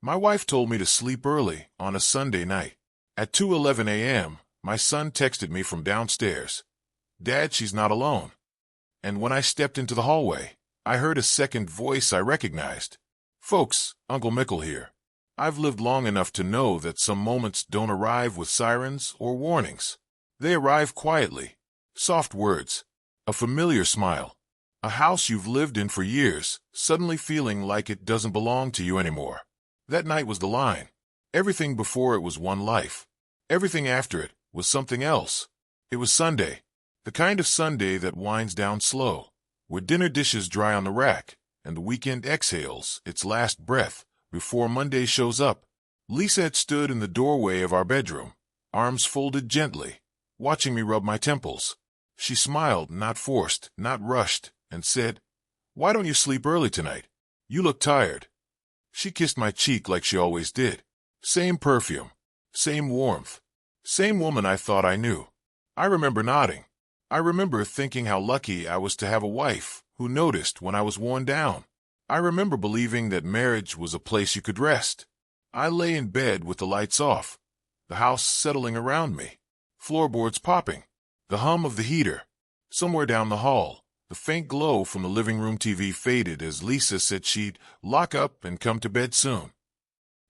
My wife told me to sleep early on a Sunday night. At 2:11 a.m., my son texted me from downstairs. "Dad, she's not alone." And when I stepped into the hallway, I heard a second voice I recognized. "Folks, Uncle Mickle here. I've lived long enough to know that some moments don't arrive with sirens or warnings. They arrive quietly. Soft words, a familiar smile, a house you've lived in for years, suddenly feeling like it doesn't belong to you anymore." That night was the line. Everything before it was one life. Everything after it was something else. It was Sunday, the kind of Sunday that winds down slow, where dinner dishes dry on the rack, and the weekend exhales its last breath before Monday shows up. Lisa had stood in the doorway of our bedroom, arms folded gently, watching me rub my temples. She smiled, not forced, not rushed, and said, "Why don't you sleep early tonight? You look tired." She kissed my cheek like she always did. Same perfume, same warmth, same woman I thought I knew. I remember nodding. I remember thinking how lucky I was to have a wife who noticed when I was worn down. I remember believing that marriage was a place you could rest. I lay in bed with the lights off, the house settling around me, floorboards popping, the hum of the heater. Somewhere down the hall, the faint glow from the living room TV faded as Lisa said she'd lock up and come to bed soon.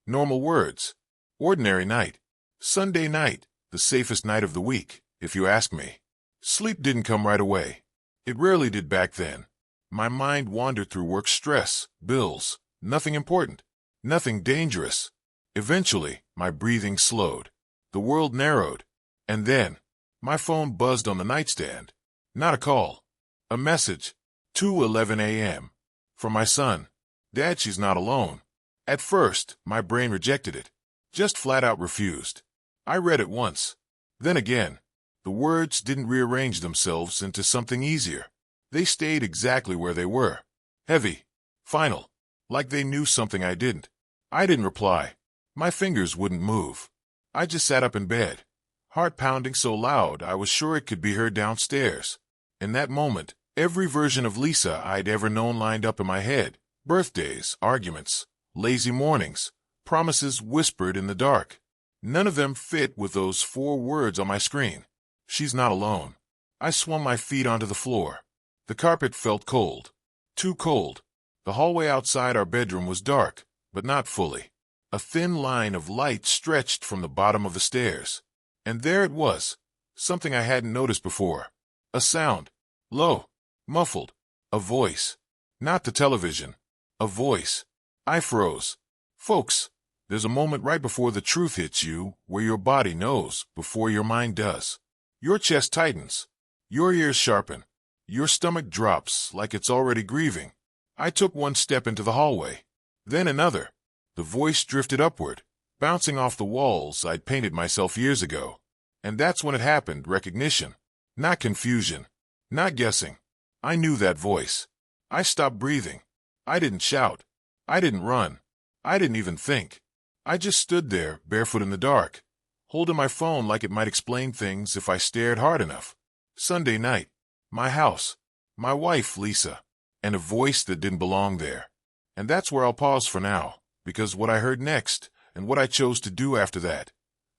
Normal words. Ordinary night. Sunday night, the safest night of the week, if you ask me. Sleep didn't come right away. It rarely did back then. My mind wandered through work stress, bills, nothing important, nothing dangerous. Eventually, my breathing slowed. The world narrowed. And then, my phone buzzed on the nightstand. Not a call. A message. 2:11 a.m. From my son. "Dad, she's not alone." At first, my brain rejected it. Just flat out refused. I read it once. Then again. The words didn't rearrange themselves into something easier. They stayed exactly where they were. Heavy. Final. Like they knew something I didn't. I didn't reply. My fingers wouldn't move. I just sat up in bed, heart pounding so loud I was sure it could be heard downstairs. In that moment, every version of Lisa I'd ever known lined up in my head. Birthdays, arguments, lazy mornings, promises whispered in the dark. None of them fit with those 4 words on my screen. She's not alone. I swung my feet onto the floor. The carpet felt cold. Too cold. The hallway outside our bedroom was dark, but not fully. A thin line of light stretched from the bottom of the stairs. And there it was. Something I hadn't noticed before. A sound. Low. Muffled. A voice. Not the television. A voice. I froze. Folks, there's a moment right before the truth hits you where your body knows before your mind does. Your chest tightens. Your ears sharpen. Your stomach drops like it's already grieving. I took one step into the hallway. Then another. The voice drifted upward, bouncing off the walls I'd painted myself years ago. And that's when it happened, recognition. Not confusion. Not guessing. I knew that voice. I stopped breathing. I didn't shout. I didn't run. I didn't even think. I just stood there, barefoot in the dark, holding my phone like it might explain things if I stared hard enough. Sunday night. My house. My wife, Lisa. And a voice that didn't belong there. And that's where I'll pause for now, because what I heard next, and what I chose to do after that,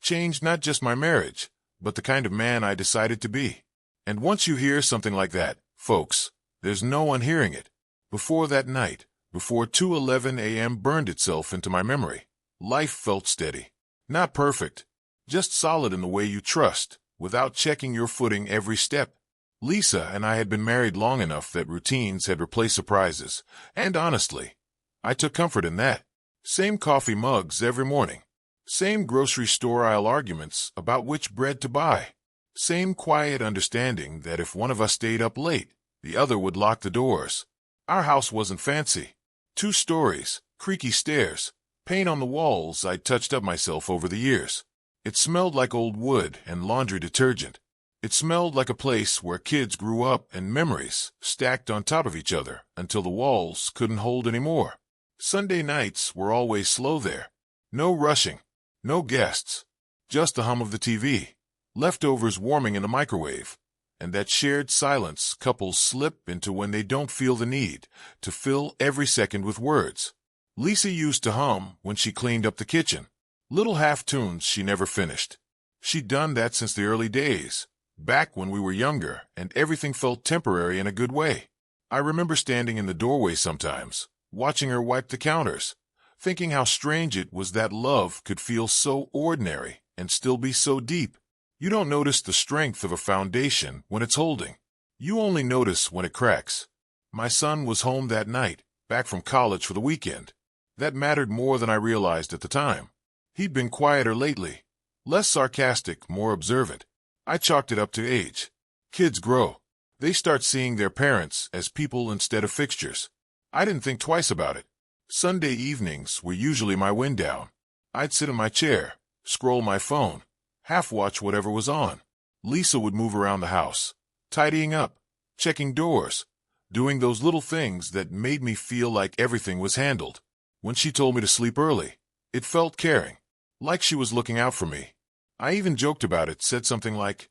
changed not just my marriage, but the kind of man I decided to be. And once you hear something like that, folks, there's no one hearing it. Before that night, before 2:11 a.m. burned itself into my memory, life felt steady. Not perfect, just solid in the way you trust, without checking your footing every step. Lisa and I had been married long enough that routines had replaced surprises, and honestly, I took comfort in that. Same coffee mugs every morning. Same grocery store aisle arguments about which bread to buy. Same quiet understanding that if one of us stayed up late, the other would lock the doors. Our house wasn't fancy. 2 stories, creaky stairs, paint on the walls I'd touched up myself over the years. It smelled like old wood and laundry detergent. It smelled like a place where kids grew up and memories stacked on top of each other until the walls couldn't hold any more. Sunday nights were always slow there. No rushing, no guests, just the hum of the TV, leftovers warming in the microwave, and that shared silence couples slip into when they don't feel the need to fill every second with words. Lisa used to hum when she cleaned up the kitchen. Little half-tunes she never finished. She'd done that since the early days, back when we were younger and everything felt temporary in a good way. I remember standing in the doorway sometimes, watching her wipe the counters, thinking how strange it was that love could feel so ordinary and still be so deep. You don't notice the strength of a foundation when it's holding. You only notice when it cracks. My son was home that night, back from college for the weekend. That mattered more than I realized at the time. He'd been quieter lately, less sarcastic, more observant. I chalked it up to age. Kids grow. They start seeing their parents as people instead of fixtures. I didn't think twice about it. Sunday evenings were usually my wind down. I'd sit in my chair, scroll my phone, half-watch whatever was on. Lisa would move around the house, tidying up, checking doors, doing those little things that made me feel like everything was handled. When she told me to sleep early, it felt caring, like she was looking out for me. I even joked about it, said something like,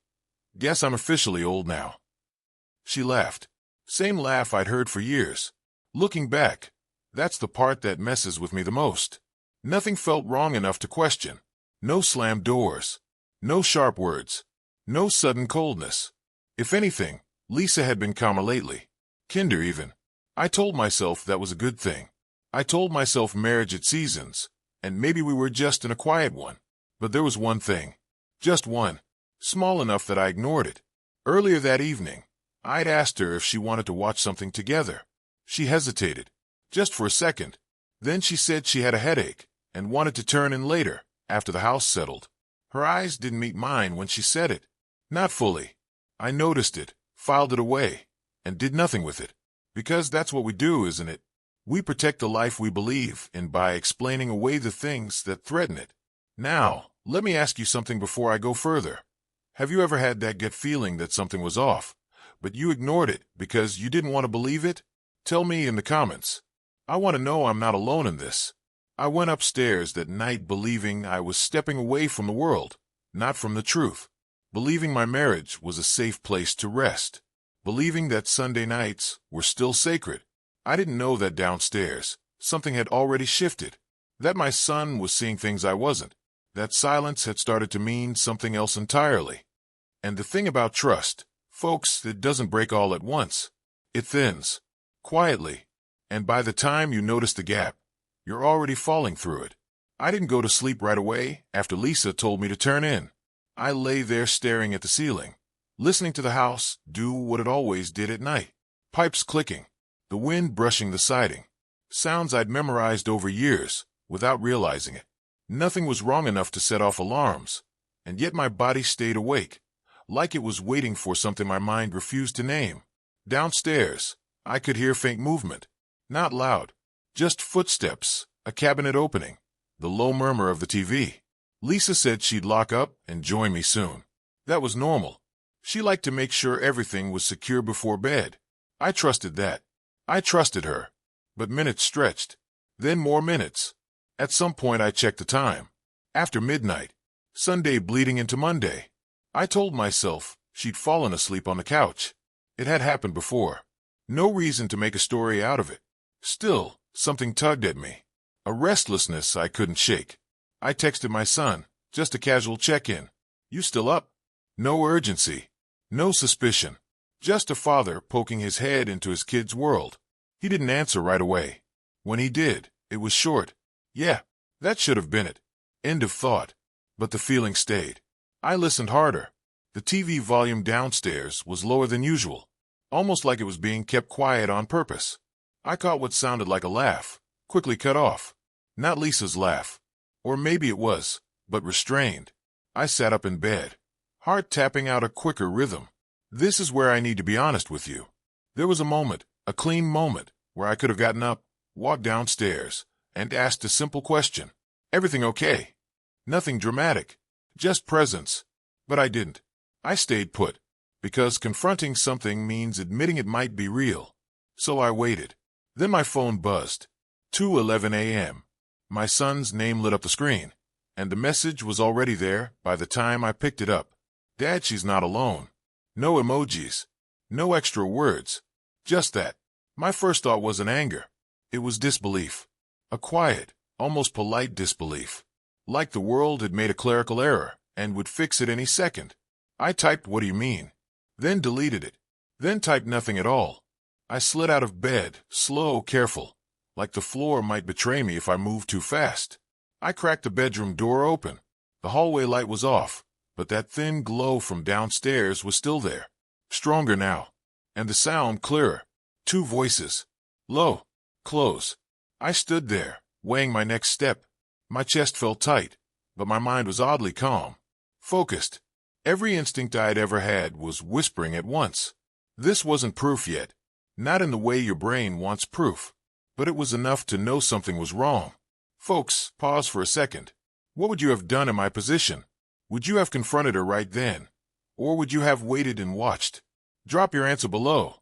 "Guess I'm officially old now." She laughed. Same laugh I'd heard for years. Looking back, that's the part that messes with me the most. Nothing felt wrong enough to question. No slammed doors. No sharp words. No sudden coldness. If anything, Lisa had been calmer lately. Kinder even. I told myself that was a good thing. I told myself marriage at seasons, and maybe we were just in a quiet one. But there was one thing. Just one. Small enough that I ignored it. Earlier that evening, I'd asked her if she wanted to watch something together. She hesitated, just for a second. Then she said she had a headache and wanted to turn in later, after the house settled. Her eyes didn't meet mine when she said it. Not fully. I noticed it, filed it away, and did nothing with it. Because that's what we do, isn't it? We protect the life we believe in by explaining away the things that threaten it. Now, let me ask you something before I go further. Have you ever had that gut feeling that something was off, but you ignored it because you didn't want to believe it? Tell me in the comments. I want to know I'm not alone in this. I went upstairs that night believing I was stepping away from the world, not from the truth. Believing my marriage was a safe place to rest. Believing that Sunday nights were still sacred. I didn't know that downstairs something had already shifted. That my son was seeing things I wasn't. That silence had started to mean something else entirely. And the thing about trust, folks, it doesn't break all at once. It thins. Quietly. And by the time you notice the gap, you're already falling through it. I didn't go to sleep right away after Lisa told me to turn in. I lay there staring at the ceiling, listening to the house do what it always did at night. Pipes clicking, the wind brushing the siding. Sounds I'd memorized over years without realizing it. Nothing was wrong enough to set off alarms, and yet my body stayed awake, like it was waiting for something my mind refused to name. Downstairs, I could hear faint movement. Not loud, just footsteps, a cabinet opening, the low murmur of the TV. Lisa said she'd lock up and join me soon. That was normal. She liked to make sure everything was secure before bed. I trusted that. I trusted her. But minutes stretched. Then more minutes. At some point I checked the time. After midnight. Sunday bleeding into Monday. I told myself she'd fallen asleep on the couch. It had happened before. No reason to make a story out of it. Still, something tugged at me. A restlessness I couldn't shake. I texted my son, just a casual check-in. You still up? No urgency. No suspicion. Just a father poking his head into his kid's world. He didn't answer right away. When he did, it was short. Yeah, that should have been it. End of thought. But the feeling stayed. I listened harder. The TV volume downstairs was lower than usual, almost like it was being kept quiet on purpose. I caught what sounded like a laugh, quickly cut off. Not Lisa's laugh. Or maybe it was, but restrained. I sat up in bed, heart tapping out a quicker rhythm. This is where I need to be honest with you. There was a moment, a clean moment, where I could have gotten up, walked downstairs, and asked a simple question. Everything okay? Nothing dramatic, just presence. But I didn't. I stayed put, because confronting something means admitting it might be real. So I waited. Then my phone buzzed. 2:11 a.m. My son's name lit up the screen, and the message was already there by the time I picked it up. Dad, she's not alone. No emojis. No extra words. Just that. My first thought wasn't anger. It was disbelief. A quiet, almost polite disbelief. Like the world had made a clerical error and would fix it any second. I typed, "What do you mean?" Then deleted it. Then typed nothing at all. I slid out of bed, slow, careful, like the floor might betray me if I moved too fast. I cracked the bedroom door open. The hallway light was off, but that thin glow from downstairs was still there. Stronger now. And the sound clearer. 2 voices. Low. Close. I stood there, weighing my next step. My chest felt tight, but my mind was oddly calm. Focused. Every instinct I'd ever had was whispering at once. This wasn't proof yet. Not in the way your brain wants proof. But it was enough to know something was wrong. Folks, pause for a second. What would you have done in my position? Would you have confronted her right then? Or would you have waited and watched? Drop your answer below.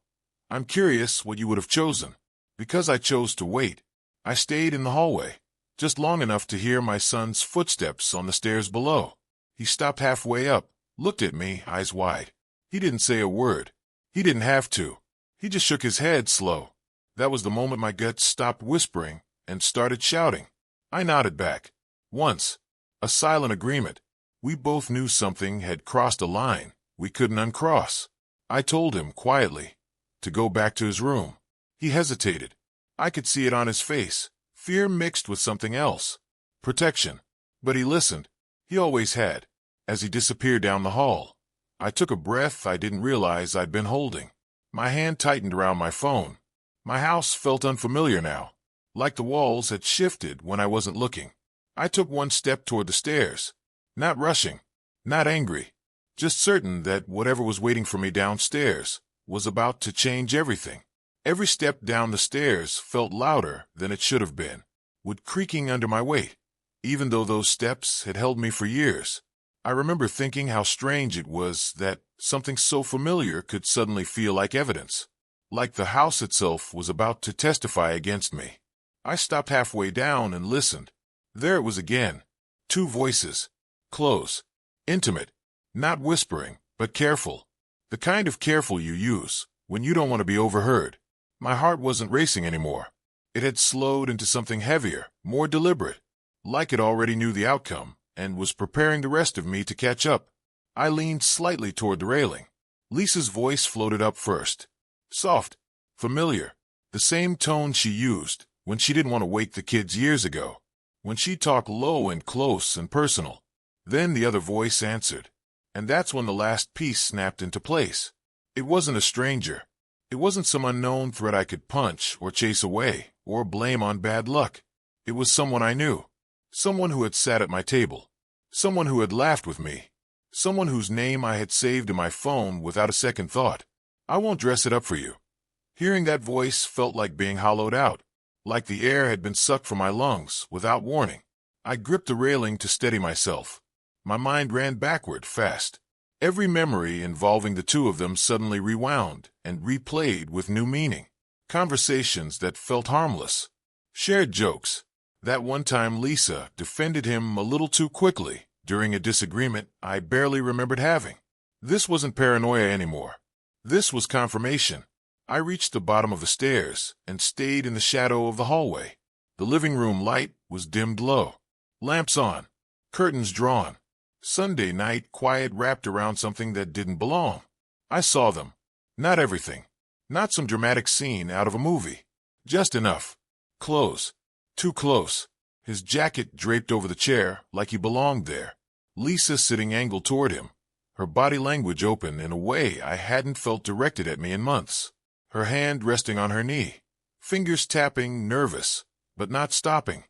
I'm curious what you would have chosen. Because I chose to wait, I stayed in the hallway, just long enough to hear my son's footsteps on the stairs below. He stopped halfway up, looked at me, eyes wide. He didn't say a word. He didn't have to. He just shook his head slow. That was the moment my gut stopped whispering and started shouting. I nodded back. Once. A silent agreement. We both knew something had crossed a line we couldn't uncross. I told him quietly to go back to his room. He hesitated. I could see it on his face, fear mixed with something else. Protection. But he listened. He always had. As he disappeared down the hall, I took a breath I didn't realize I'd been holding. My hand tightened around my phone. My house felt unfamiliar now, like the walls had shifted when I wasn't looking. I took one step toward the stairs, not rushing, not angry, just certain that whatever was waiting for me downstairs was about to change everything. Every step down the stairs felt louder than it should have been, with creaking under my weight, even though those steps had held me for years. I remember thinking how strange it was that something so familiar could suddenly feel like evidence, like the house itself was about to testify against me. I stopped halfway down and listened. There it was again. 2 voices. Close. Intimate. Not whispering, but careful. The kind of careful you use when you don't want to be overheard. My heart wasn't racing anymore. It had slowed into something heavier, more deliberate, like it already knew the outcome and was preparing the rest of me to catch up. I leaned slightly toward the railing. Lisa's voice floated up first. Soft. Familiar. The same tone she used when she didn't want to wake the kids years ago. When she talked low and close and personal. Then the other voice answered. And that's when the last piece snapped into place. It wasn't a stranger. It wasn't some unknown threat I could punch or chase away or blame on bad luck. It was someone I knew. Someone who had sat at my table. Someone who had laughed with me. Someone whose name I had saved in my phone without a second thought. I won't dress it up for you. Hearing that voice felt like being hollowed out, like the air had been sucked from my lungs without warning. I gripped the railing to steady myself. My mind ran backward fast. Every memory involving the 2 of them suddenly rewound and replayed with new meaning. Conversations that felt harmless. Shared jokes. That one time Lisa defended him a little too quickly during a disagreement I barely remembered having. This wasn't paranoia anymore. This was confirmation. I reached the bottom of the stairs and stayed in the shadow of the hallway. The living room light was dimmed low. Lamps on. Curtains drawn. Sunday night quiet wrapped around something that didn't belong. I saw them. Not everything. Not some dramatic scene out of a movie. Just enough. Close. Too close. His jacket draped over the chair like he belonged there. Lisa sitting angled toward him. Her body language open in a way I hadn't felt directed at me in months. Her hand resting on her knee. Fingers tapping, nervous, but not stopping.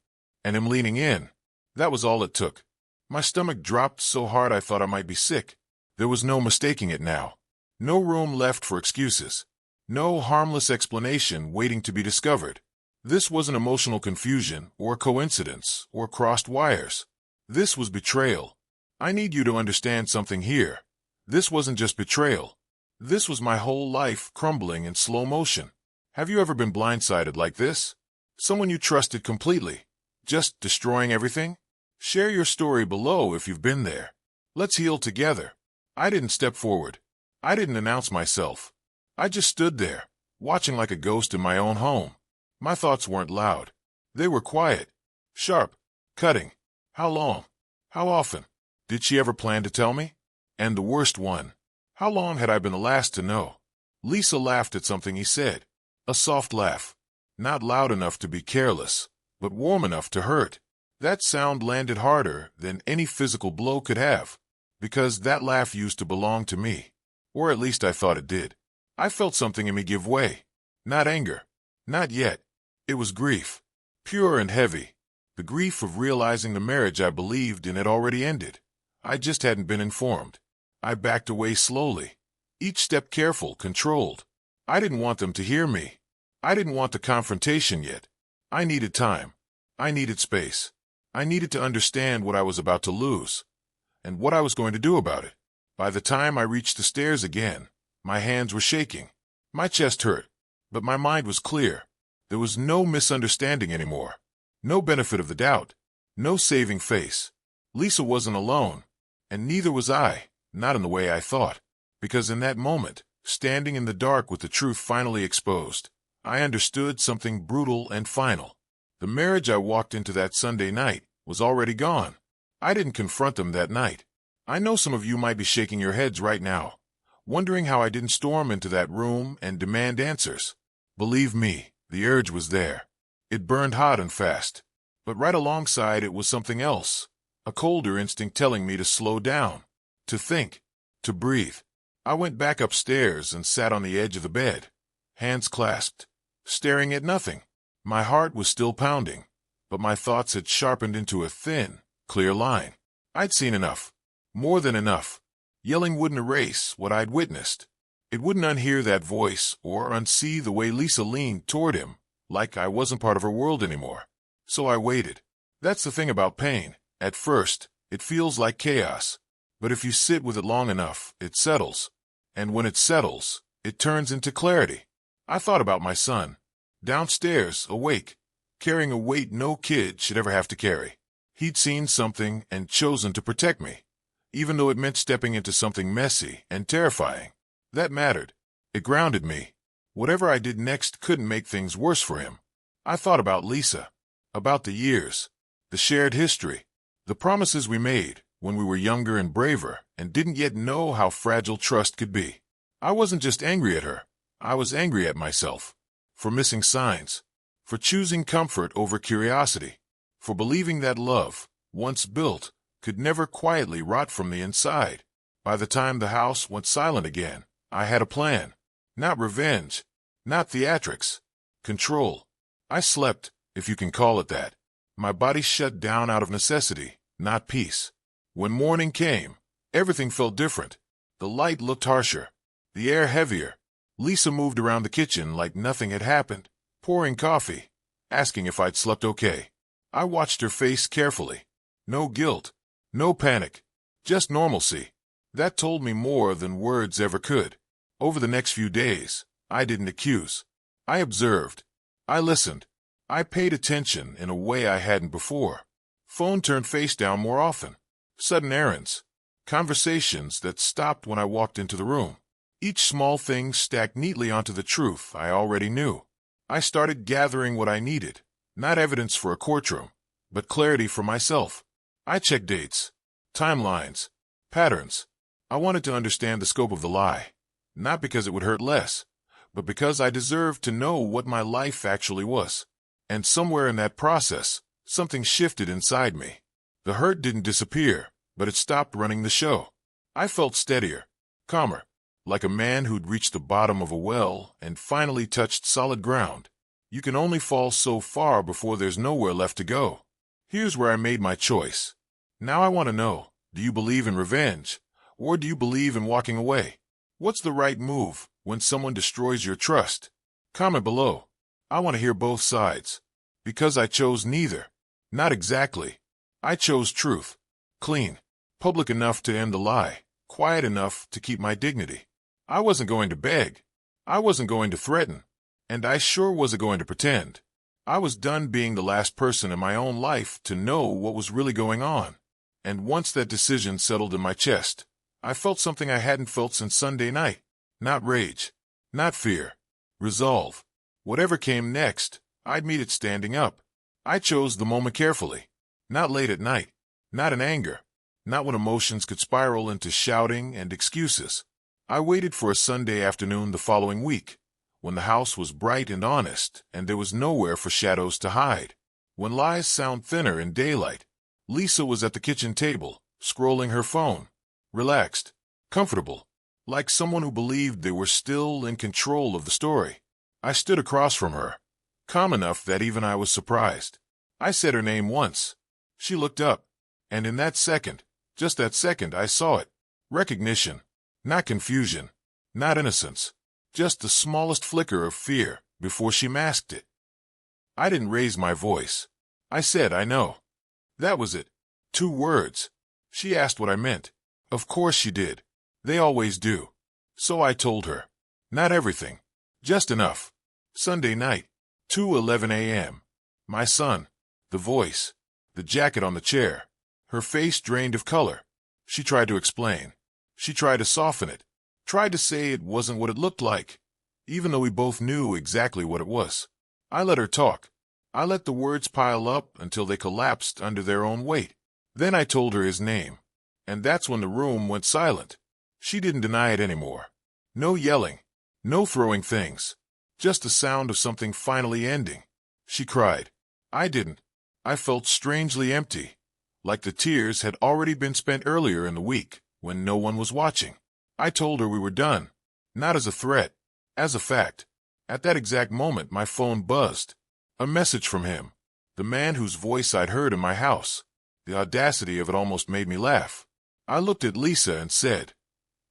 And him leaning in. That was all it took. My stomach dropped so hard I thought I might be sick. There was no mistaking it now. No room left for excuses. No harmless explanation waiting to be discovered. This wasn't emotional confusion or coincidence or crossed wires. This was betrayal. I need you to understand something here. This wasn't just betrayal. This was my whole life crumbling in slow motion. Have you ever been blindsided like this? Someone you trusted completely, just destroying everything? Share your story below if you've been there. Let's heal together. I didn't step forward. I didn't announce myself. I just stood there, watching like a ghost in my own home. My thoughts weren't loud. They were quiet, sharp, cutting. How long? How often? Did she ever plan to tell me? And the worst one, how long had I been the last to know? Lisa laughed at something he said. A soft laugh. Not loud enough to be careless, but warm enough to hurt. That sound landed harder than any physical blow could have, because that laugh used to belong to me. Or at least I thought it did. I felt something in me give way. Not anger. Not yet. It was grief. Pure and heavy. The grief of realizing the marriage I believed in had already ended. I just hadn't been informed. I backed away slowly. Each step careful, controlled. I didn't want them to hear me. I didn't want the confrontation yet. I needed time. I needed space. I needed to understand what I was about to lose, and what I was going to do about it. By the time I reached the stairs again, my hands were shaking. My chest hurt, but my mind was clear. There was no misunderstanding anymore. No benefit of the doubt. No saving face. Lisa wasn't alone, and neither was I, not in the way I thought. Because in that moment, standing in the dark with the truth finally exposed, I understood something brutal and final. The marriage I walked into that Sunday night was already gone. I didn't confront them that night. I know some of you might be shaking your heads right now, wondering how I didn't storm into that room and demand answers. Believe me, the urge was there. It burned hot and fast. But right alongside it was something else, a colder instinct telling me to slow down, to think, to breathe. I went back upstairs and sat on the edge of the bed, hands clasped, staring at nothing. My heart was still pounding, but my thoughts had sharpened into a thin, clear line. I'd seen enough. More than enough. Yelling wouldn't erase what I'd witnessed. It wouldn't unhear that voice or unsee the way Lisa leaned toward him, like I wasn't part of her world anymore. So I waited. That's the thing about pain. At first, it feels like chaos. But if you sit with it long enough, it settles. And when it settles, it turns into clarity. I thought about my son. Downstairs, awake, carrying a weight no kid should ever have to carry. He'd seen something and chosen to protect me, even though it meant stepping into something messy and terrifying. That mattered. It grounded me. Whatever I did next couldn't make things worse for him. I thought about Lisa, about the years, the shared history, the promises we made when we were younger and braver and didn't yet know how fragile trust could be. I wasn't just angry at her. I was angry at myself. For missing signs, for choosing comfort over curiosity, for believing that love, once built, could never quietly rot from the inside. By the time the house went silent again, I had a plan. Not revenge, not theatrics. Control. I slept, if you can call it that. My body shut down out of necessity, not peace. When morning came, everything felt different. The light looked harsher, the air heavier. Lisa moved around the kitchen like nothing had happened, pouring coffee, asking if I'd slept okay. I watched her face carefully. No guilt, no panic, just normalcy. That told me more than words ever could. Over the next few days, I didn't accuse. I observed. I listened. I paid attention in a way I hadn't before. Phone turned face down more often. Sudden errands. Conversations that stopped when I walked into the room. Each small thing stacked neatly onto the truth I already knew. I started gathering what I needed. Not evidence for a courtroom, but clarity for myself. I checked dates, timelines, patterns. I wanted to understand the scope of the lie. Not because it would hurt less, but because I deserved to know what my life actually was. And somewhere in that process, something shifted inside me. The hurt didn't disappear, but it stopped running the show. I felt steadier, calmer, like a man who'd reached the bottom of a well and finally touched solid ground. You can only fall so far before there's nowhere left to go. Here's where I made my choice. Now I want to know, do you believe in revenge, or do you believe in walking away? What's the right move when someone destroys your trust? Comment below. I want to hear both sides. Because I chose neither. Not exactly. I chose truth. Clean. Public enough to end the lie. Quiet enough to keep my dignity. I wasn't going to beg. I wasn't going to threaten. And I sure wasn't going to pretend. I was done being the last person in my own life to know what was really going on. And once that decision settled in my chest, I felt something I hadn't felt since Sunday night. Not rage. Not fear. Resolve. Whatever came next, I'd meet it standing up. I chose the moment carefully. Not late at night. Not in anger. Not when emotions could spiral into shouting and excuses. I waited for a Sunday afternoon the following week, when the house was bright and honest, and there was nowhere for shadows to hide. When lies sound thinner in daylight, Lisa was at the kitchen table, scrolling her phone. Relaxed. Comfortable. Like someone who believed they were still in control of the story. I stood across from her, calm enough that even I was surprised. I said her name once. She looked up, and in that second, just that second, I saw it. Recognition. Not confusion. Not innocence. Just the smallest flicker of fear before she masked it. I didn't raise my voice. I said, I know. That was it. 2 words. She asked what I meant. Of course she did. They always do. So I told her. Not everything. Just enough. Sunday night. 2:11 a.m. My son. The voice. The jacket on the chair. Her face drained of color. She tried to explain. She tried to soften it. Tried to say it wasn't what it looked like, even though we both knew exactly what it was. I let her talk. I let the words pile up until they collapsed under their own weight. Then I told her his name. And that's when the room went silent. She didn't deny it anymore. No yelling. No throwing things. Just the sound of something finally ending. She cried. I didn't. I felt strangely empty. Like the tears had already been spent earlier in the week, when no one was watching. I told her we were done. Not as a threat. As a fact. At that exact moment my phone buzzed. A message from him. The man whose voice I'd heard in my house. The audacity of it almost made me laugh. I looked at Lisa and said,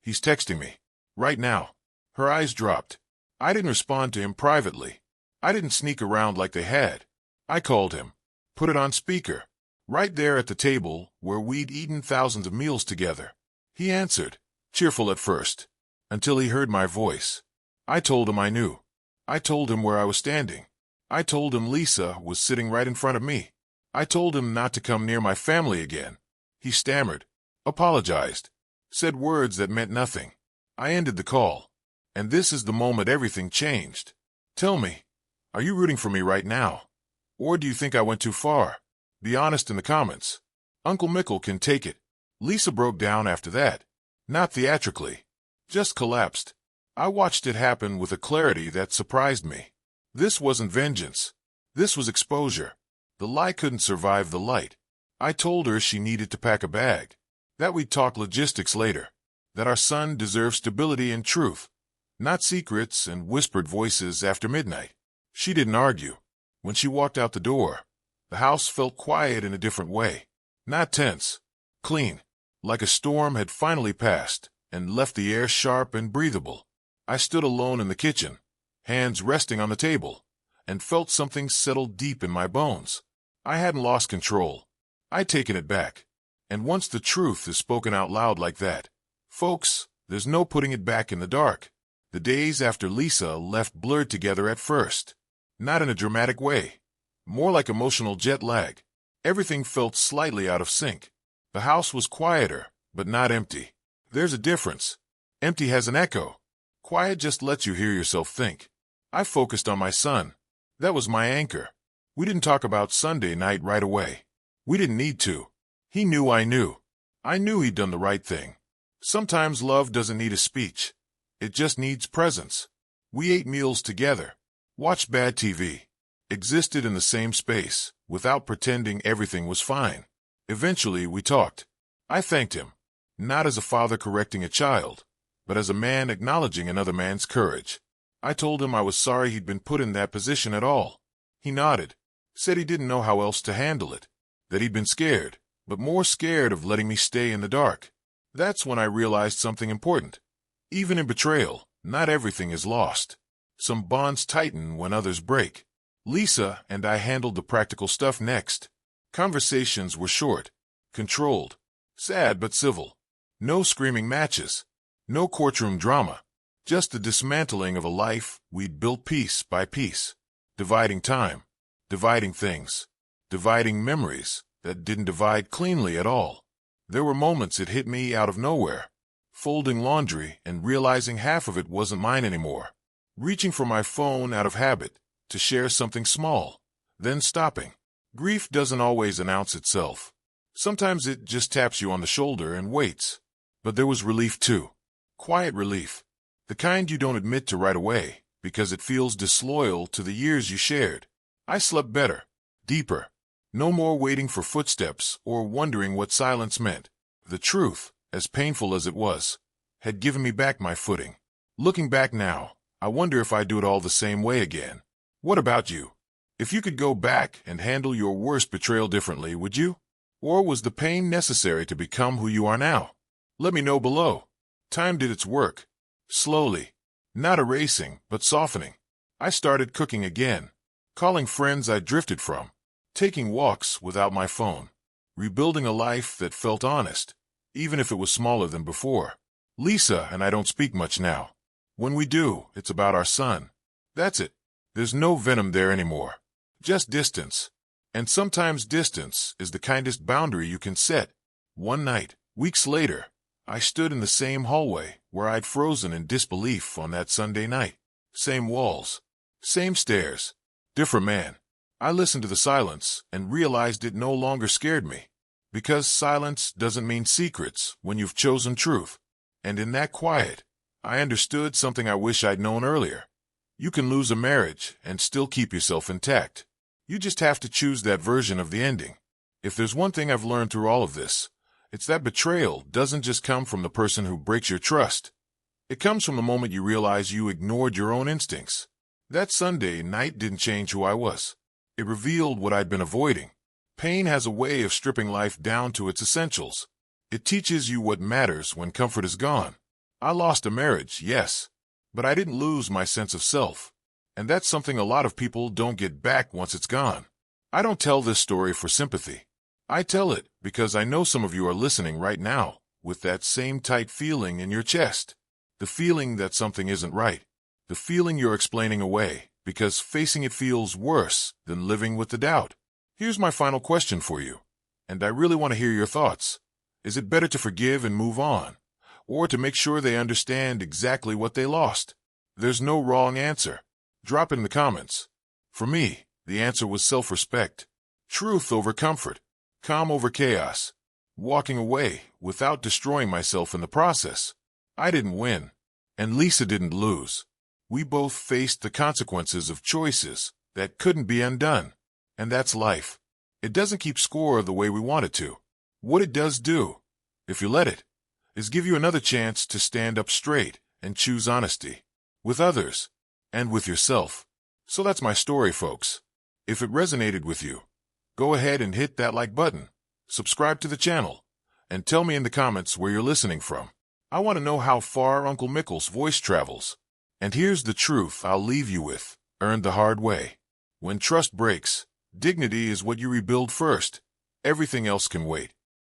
"He's texting me. Right now." Her eyes dropped. I didn't respond to him privately. I didn't sneak around like they had. I called him. Put it on speaker. Right there at the table where we'd eaten thousands of meals together. He answered, cheerful at first, until he heard my voice. I told him I knew. I told him where I was standing. I told him Lisa was sitting right in front of me. I told him not to come near my family again. He stammered, apologized, said words that meant nothing. I ended the call. And this is the moment everything changed. Tell me, are you rooting for me right now? Or do you think I went too far? Be honest in the comments. Uncle Mickle can take it. Lisa broke down after that. Not theatrically. Just collapsed. I watched it happen with a clarity that surprised me. This wasn't vengeance. This was exposure. The lie couldn't survive the light. I told her she needed to pack a bag. That we'd talk logistics later. That our son deserved stability and truth. Not secrets and whispered voices after midnight. She didn't argue. When she walked out the door, the house felt quiet in a different way. Not tense. Clean. Like a storm had finally passed and left the air sharp and breathable. I stood alone in the kitchen, hands resting on the table, and felt something settle deep in my bones. I hadn't lost control. I'd taken it back. And once the truth is spoken out loud like that, folks, there's no putting it back in the dark. The days after Lisa left blurred together at first. Not in a dramatic way. More like emotional jet lag. Everything felt slightly out of sync. The house was quieter, but not empty. There's a difference. Empty has an echo. Quiet just lets you hear yourself think. I focused on my son. That was my anchor. We didn't talk about Sunday night right away. We didn't need to. He knew I knew. I knew he'd done the right thing. Sometimes love doesn't need a speech. It just needs presence. We ate meals together. Watched bad TV. Existed in the same space, without pretending everything was fine. Eventually, we talked. I thanked him. Not as a father correcting a child, but as a man acknowledging another man's courage. I told him I was sorry he'd been put in that position at all. He nodded, said he didn't know how else to handle it, that he'd been scared, but more scared of letting me stay in the dark. That's when I realized something important. Even in betrayal, not everything is lost. Some bonds tighten when others break. Lisa and I handled the practical stuff next. Conversations were short, controlled, sad but civil. No screaming matches. No courtroom drama. Just the dismantling of a life we'd built piece by piece. Dividing time. Dividing things. Dividing memories that didn't divide cleanly at all. There were moments it hit me out of nowhere. Folding laundry and realizing half of it wasn't mine anymore. Reaching for my phone out of habit to share something small. Then stopping. Grief doesn't always announce itself. Sometimes it just taps you on the shoulder and waits. But there was relief too. Quiet relief. The kind you don't admit to right away, because it feels disloyal to the years you shared. I slept better, deeper. No more waiting for footsteps or wondering what silence meant. The truth, as painful as it was, had given me back my footing. Looking back now, I wonder if I'd do it all the same way again. What about you? If you could go back and handle your worst betrayal differently, would you? Or was the pain necessary to become who you are now? Let me know below. Time did its work. Slowly. Not erasing, but softening. I started cooking again. Calling friends I drifted from. Taking walks without my phone. Rebuilding a life that felt honest, even if it was smaller than before. Lisa and I don't speak much now. When we do, it's about our son. That's it. There's no venom there anymore. Just distance. And sometimes distance is the kindest boundary you can set. One night, weeks later, I stood in the same hallway where I'd frozen in disbelief on that Sunday night. Same walls. Same stairs. Different man. I listened to the silence and realized it no longer scared me. Because silence doesn't mean secrets when you've chosen truth. And in that quiet, I understood something I wish I'd known earlier. You can lose a marriage and still keep yourself intact. You just have to choose that version of the ending. If there's one thing I've learned through all of this, it's that betrayal doesn't just come from the person who breaks your trust. It comes from the moment you realize you ignored your own instincts. That Sunday night didn't change who I was. It revealed what I'd been avoiding. Pain has a way of stripping life down to its essentials. It teaches you what matters when comfort is gone. I lost a marriage, yes, but I didn't lose my sense of self. And that's something a lot of people don't get back once it's gone. I don't tell this story for sympathy. I tell it because I know some of you are listening right now with that same tight feeling in your chest. The feeling that something isn't right. The feeling you're explaining away because facing it feels worse than living with the doubt. Here's my final question for you, and I really want to hear your thoughts. Is it better to forgive and move on, or to make sure they understand exactly what they lost? There's no wrong answer. Drop it in the comments. For me, the answer was self-respect. Truth over comfort. Calm over chaos. Walking away without destroying myself in the process. I didn't win, and Lisa didn't lose. We both faced the consequences of choices that couldn't be undone. And that's life. It doesn't keep score the way we want it to. What it does do, if you let it, is give you another chance to stand up straight and choose honesty. With others. And with yourself. So that's my story, folks. If it resonated with you, go ahead and hit that like button, subscribe to the channel, and tell me in the comments where you're listening from. I want to know how far Uncle Mickle's voice travels. And here's the truth I'll leave you with, earned the hard way. When trust breaks, dignity is what you rebuild first. Everything else can wait.